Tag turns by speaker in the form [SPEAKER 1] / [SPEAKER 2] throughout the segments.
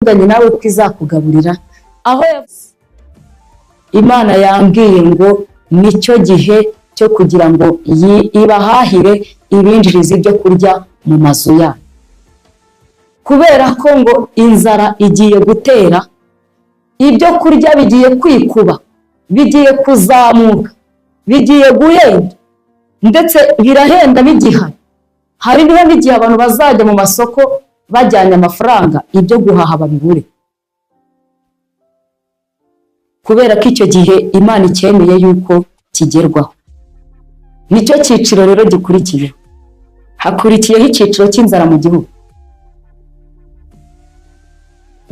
[SPEAKER 1] yavuganye nawe ko izakugaburira, aho Imana yambwiye ngo nicyo gihe cyo kugira ngo ibahahire ibinjiriza ibyo kurya mu mazu yabo, kubera ko ngo inzara igiye gutera, ibyo kurya bigiye kwikuba, bigiye kuzamuka, bigiye guhenda, ndetse birahenda bigihari. Hari n'igihe abantu bazajya mu masoko bajyanye amafaranga, ibyo guhaha babibure, kubera ko icyo gihe Imana icyemeye yuko kigerwaho. Nicyo cyiciro rero gikurikiyeho. Hakurikiyeho icyiciro cy'inzara mu gihugu.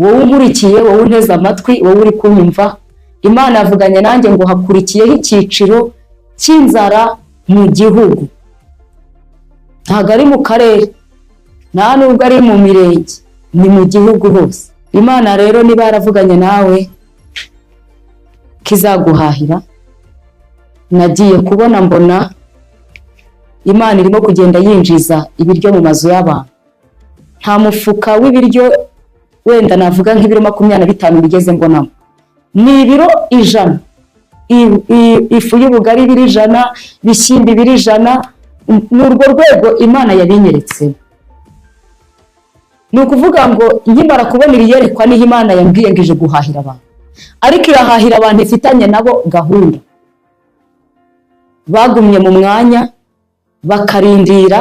[SPEAKER 1] Wowe unkurikiye, wowe unteze amatwi, wowe uri kunyumva, Imana yavuganye nanjye ngo hakurikiyeho icyiciro cy'inzara mu gihugu. Ntabwo ari mu karere, nta nubwo ari mu mirenge, ni mu gihugu hose. Imana rero niba yaravuganye nawe kizaguhahira, nagiye kubona mbona Imana irimo kugenda yinjiza ibiryo mu mazu y'abantu. Nta mufuka w'ibiryo wenda navuga nk'ibiro 25 bigeze mbonamo, ni ibiro 100. Ifu y'ubugari ibiro 100, bishyimbo ibiro 100. N'urwo rwego Imana yabinyeretse. Ni ukuvuga ngo nkimara kubona iriyerekwa niho Imana yambwiye ngo ije guhahira abantu, ariko irahahira abantu ifitanye nabo gahunda. Bagumye mu mwanya, bakarindira,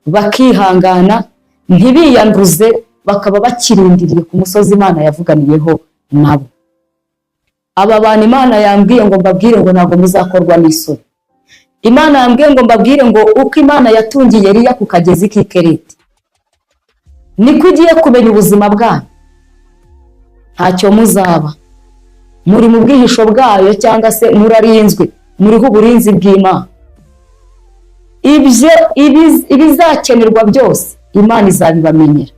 [SPEAKER 1] bakihangana, ntibiyanduze, bakaba bakirindiriye ku musozi Imana yavuganiyeho nabo. Aba bantu Imana yambwiye ngo mbabwire ngo ntabwo muzakorwa n'isoni. Imana yambwiye ngo mbabwire ngo uko Imana yatungiye Eliya ku kagezi k'i Keriti, niko igiye kumenya ubuzima bwanyu. Ntacyo muzaba, muri mu bwihisho bwayo, cyangwa se murarinzwe, muriho uburinzi bw'Imana. Ibizakenerwa byose Imana izabibamenyera,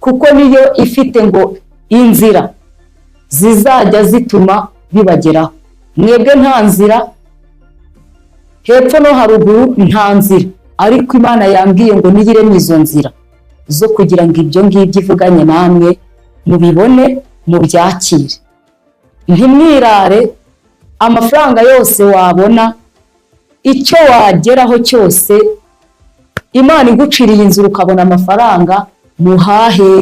[SPEAKER 1] kuko niyo ifite ngo inzira zizajya zituma bibageraho. Mwebwe nta nzira, hepfo no haruguru nta nzira, ariko Imana yambwiye ngo niyiremye izo nzira zo kugira ngo ibyo ngibyo ivuganye namwe mubibone, mubyakire. Ntimwirare, amafaranga yose wabona, icyo wageraho cyose, Imana iguciriye inzira ukabona amafaranga, muhahe.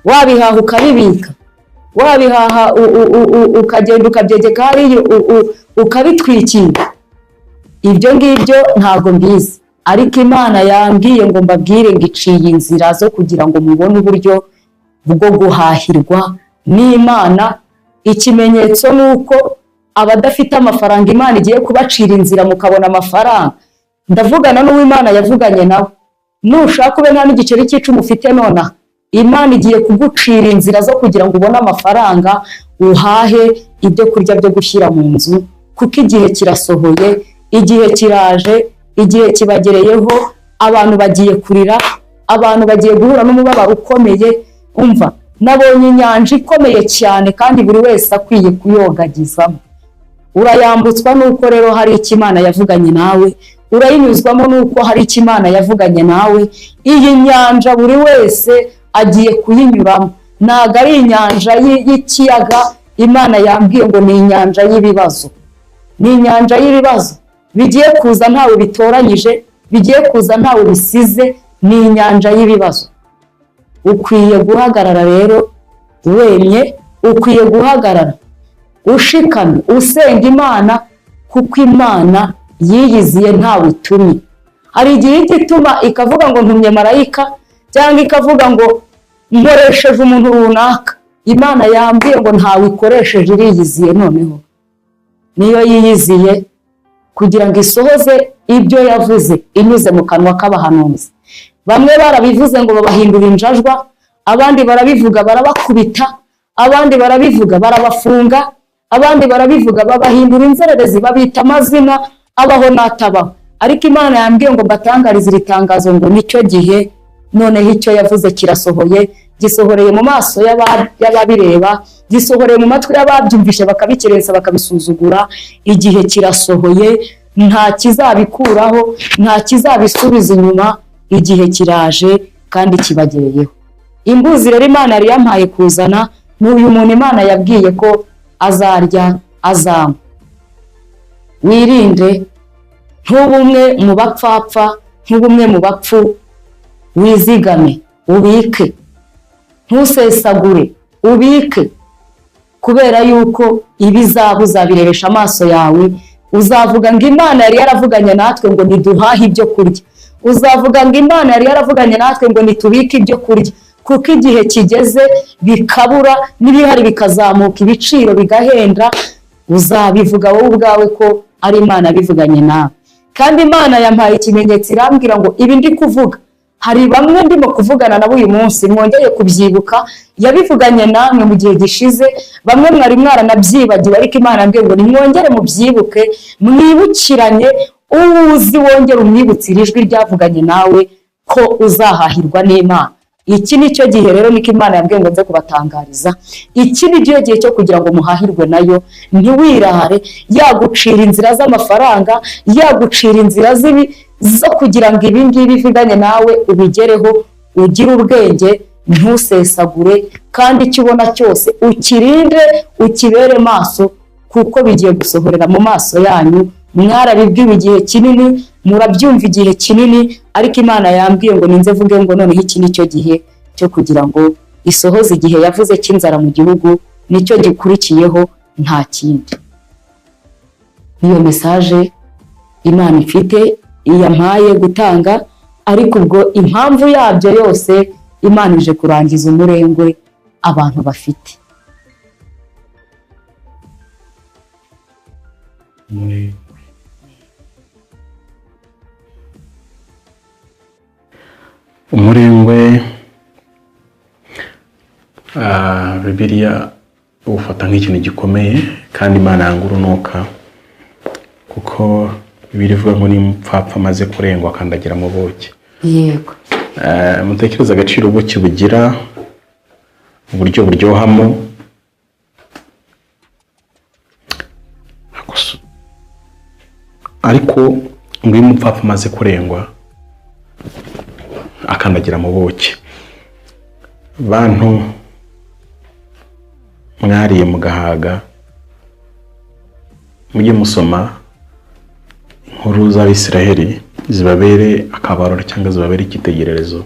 [SPEAKER 1] Wabihaha ukabibika, wabihaha ukagenda ukabyegeka hariya ukabitwikira. Ibyo ngibyo ntabwo mbizi, ariko Imana yambwiye ngo mbabwire ngo iciye inzira zo kugira ngo mubone uburyo bwo guhahirwa n'Imana. Ikimenyetso nuko abadafite amafaranga Imana igiye kubacira inzira mukabona amafaranga. Ndavugana n'uwo Imana yavuganye nawe, nushaka ube nta n'igiceri cy'icumi ufite nonaha, Imana igiye kugucira inzira zo kugira ngo ubone amafaranga, uhahe ibyo kurya byo gushyira mu nzu, kuko igihe kirasohoye, igihe kiraje, igihe kibagereyeho. Abantu bagiye kurira, abantu bagiye guhura n'umubabaro ukomeye. Umva, nabonye inyanja ikomeye cyane, kandi buri wese akwiye kuyogagizamo. Urayambutswa nuko rero hari icyo Imana yavuganye nawe, urayinyuzwamo nuko hari icyo Imana yavuganye nawe. Iyi nyanja buri wese agiye kuyinyuramo, ntabwo ari inyanja y'ikiyaga. Imana yambwiye ngo ni inyanja y'ibibazo, ni inyanja y'ibibazo bigiye kuza ntawe bitoranyije, bigiye kuza ntawe bisize, ni inyanja y'ibibazo. Ukwiye guhagarara rero wemye, ukwiye guhagarara ushikamye usenga Imana, kuko Imana yiyiziye ntawe itumye. Hari igihe igituma ikavuga ngo ntumye marayika, cyangwa ikavuga ngo nkoresheje umuntu runaka. Imana yambwiye ngo ntawe ikoresheje, iriyiziye. Noneho niyo yiyiziye kugira ngo isohoze ibyo yavuze inyuze mu kanwa k'abahanuzi. Bamwe barabivuze ngo babahindura injajwa, abandi barabivuga barabakubita, abandi barabivuga barabafunga, abandi barabivuga babahindura inzererezi, babita amazina abaho n'atabaho. Ariko Imana yambwiye ngo mbatangarize iri tangazo ngo nicyo gihe, noneho icyo yavuze kirasohoye. Gisohoreye mu maso y'ababireba, gisohoreye mu matwi y'ababyumvishe bakabikerensa bakabisuzugura. Igihe kirasohoye, nta kizabikuraho, nta kizabisubiza inyuma. Igihe kiraje kandi kibagereyeho. imbuzi rero Imana yari yampaye kuzana n'uyu muntu Imana yabwiye ko azarya azanywa. Wirinde ntubumwe mu bapfapfa, ntubumwe mu bapfu, wizigame ubike, ntusesagure ubike, kubera yuko ibizaba uzabirebesha amaso yawe. Uzavuga ngo Imana yari yaravuganye natwe ngo niduhahe ibyo kurya, uzavuga ngo Imana yari yaravuganye natwe ngo nitubike ibyo kurya, kuko igihe kigeze bikabura, n'ibihari bikazamuka ibiciro bigahenda. Uzabivuga wowe ubwawe ko ari Imana bivuganye nawe. Kandi Imana yampaye ikimenyetso irambwira ngo ibi ndi kuvuga hari bamwe ndimo kuvugana nabo uyu munsi mwongeye kubyibuka, yabivuganye namwe mu gihe gishize, bamwe mwari mwaranabyibagiwe, ariko Imana yambwiye ngo nimwongere mubyibuke, mwibukiranye, uwuzi wongere umwibutsire ijwi ryavuganye nawe ko uzahahirwa n'Imana. Iki ni cyo gihe rero, niko Imana yambwiye ngo nze kubatangariza. Iki ni cyo gihe cyo kugira ngo muhahirwe nayo. Ntiwirare yagucira inzira z'amafaranga, yagucira inzira zo kugira ngo ibi ngibi bivuganye nawe ubigereho. Ugire ubwenge, ntusesagure, kandi icyo ubona cyose ukirinde, ukibere maso, kuko bigiye gusohorera mu maso yanyu. Mwarabibwiwe igihe kinini, murabyumva igihe kinini, ariko Imana yambwiye ngo ninze vuge ngo noneho iki ni cyo gihe cyo kugira ngo isohoze igihe yavuze cy'inzara mu gihugu, nicyo gikurikiyeho, nta kindi. Niyo mesaje Imana ifite yampaye gutanga, ariko ubwo impamvu yabyo yose Imana ije kurangiza umurengwe abantu bafite.
[SPEAKER 2] Umurengwe Bibiliya ufata nk'ikintu gikomeye, kandi Imana yanga urunuka, kuko Bibiliya ivuga ngo nimupfapfa amaze kurengwa akandagira mu buki.
[SPEAKER 1] Yego.
[SPEAKER 2] Mutekereza agaciro ubuki bugira, uburyo buryohamo, ariko ngo iyo umupfapfa amaze kurengwa akandagira mu buki. Bantu mwariye mugahaga, mujye musoma inkuru z'Abisiraheli zibabere akabariro cyangwa zibabere icyitegererezo.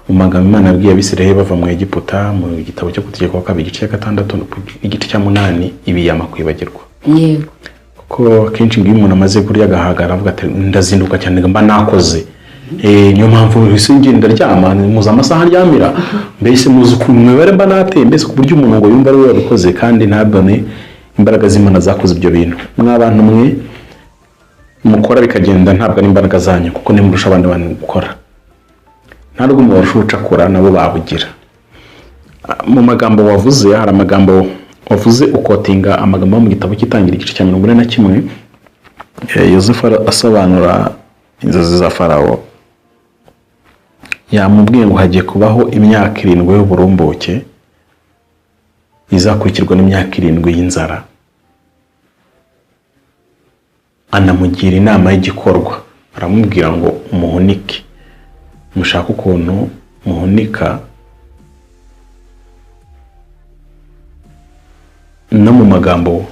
[SPEAKER 2] Mu magambo Imana yabwiye Abisiraheli bava mu Egiputa, mu gitabo cyo Gutegeka kwa kabiri igice cya 6 igice cya 8, ibiyama kwibagirwa.
[SPEAKER 1] Yego.
[SPEAKER 2] Kuko akenshi iyo umuntu amaze kurya agahaga aravuga ati ndazinduka cyane mba nakoze. Niyo mpamvu bisingiye ndaryama, muza amasaha aryamira, mbese muzi ukuntu mwebare mba nateye, mbese ku buryo umuntu ngo yumva ari we wabikoze kandi ntabone imbaraga z'Imana zakoze ibyo bintu. Mwabantu mwe mukora bikagenda ntabwo ari imbaraga zanyu, kuko nimurusha abandi bantu gukora, ntabwo mubarusha ucakura nabo babugira. Mu magambo wavuze, hari amagambo wavuze ukotinga amagambo mu gitabo cy'itangira igice cya 41, Yosefu asobanura inzozi za Farawo. Yamubwiye ngo hagiye kubaho imyaka 7 y'uburumbuke izakurikirwa n'imyaka 7 y'inzara. Anamugira inama y'igikorwa, aramubwira ngo umuhunike, mushaka ukuntu muhunika. No mu magambo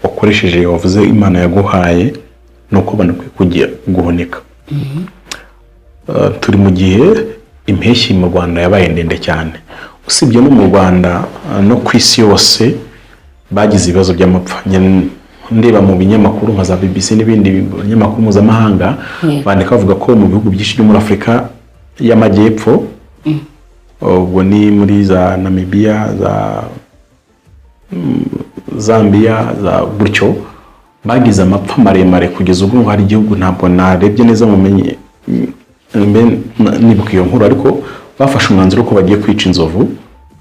[SPEAKER 2] wakoresheje wavuze Imana yaguhaye nuko banakwiye kujya guhunika. Turi mu gihe impeshyi mu Rwanda yabaye ndende cyane, usibye no mu Rwanda no ku isi yose bagize ibibazo by'amapfa. Ndeba mu binyamakuru nka za BBC n'ibindi binyamakuru mpuzamahanga bandika bavuga ko mu bihugu byinshi byo muri Afurika y'Amajyepfo, ubwo ni muri za Namibia, za Zambia, za gutyo, bagize amapfa maremare kugeza ubwo hari igihugu ntabwo narebye neza mumenye nibuka iyo nkuru, ariko bafashe umwanzuro ko bagiye kwica inzovu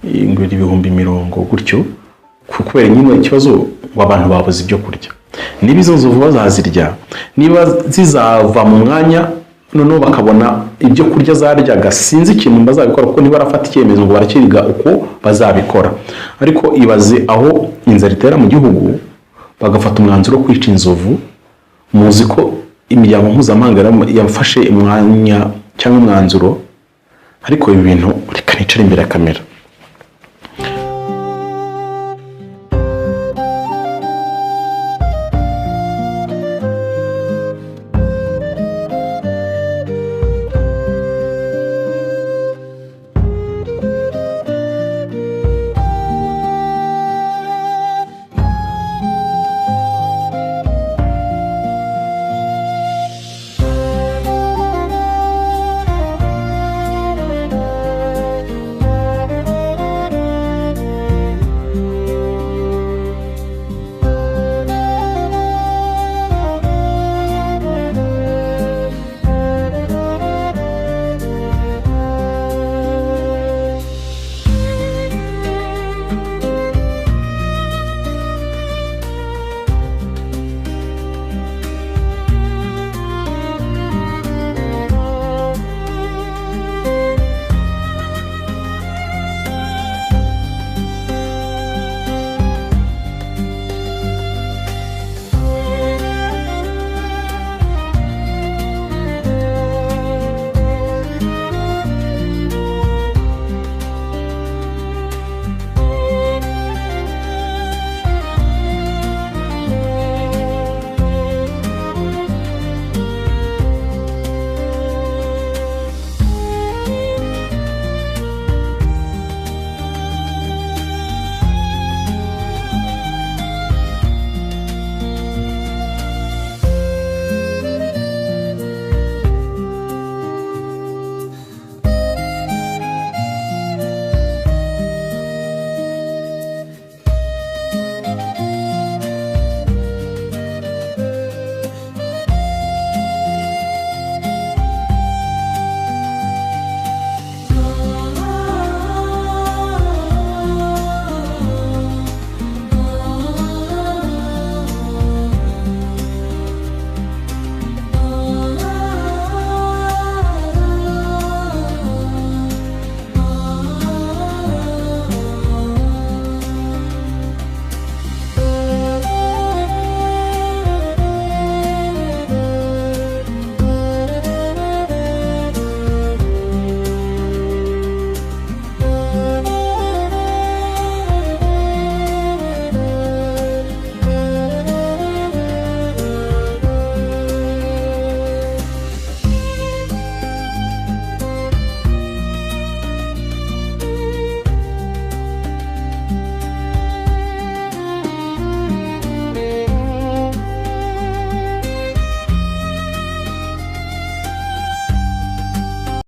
[SPEAKER 2] ingwira 100,000 gutyo, kubera nyine ikibazo ngo abantu babuze ibyo kurya. Niba izo nzovu bazazirya, niba zizava mu mwanya noneho bakabona ibyo kurya zaryaga, sinzi ikintu bazabikora, kuko niba barafata icyemezo ngo barakiriga uko bazabikora. Ariko ibaze aho inzara itera mu gihugu bagafata umwanzuro wo kwica inzovu. Muzi ko imiryango mpuzamahanga yafashe umwanya cyangwa umwanzuro ariko ibi bintu reka nicare imbere ya kamera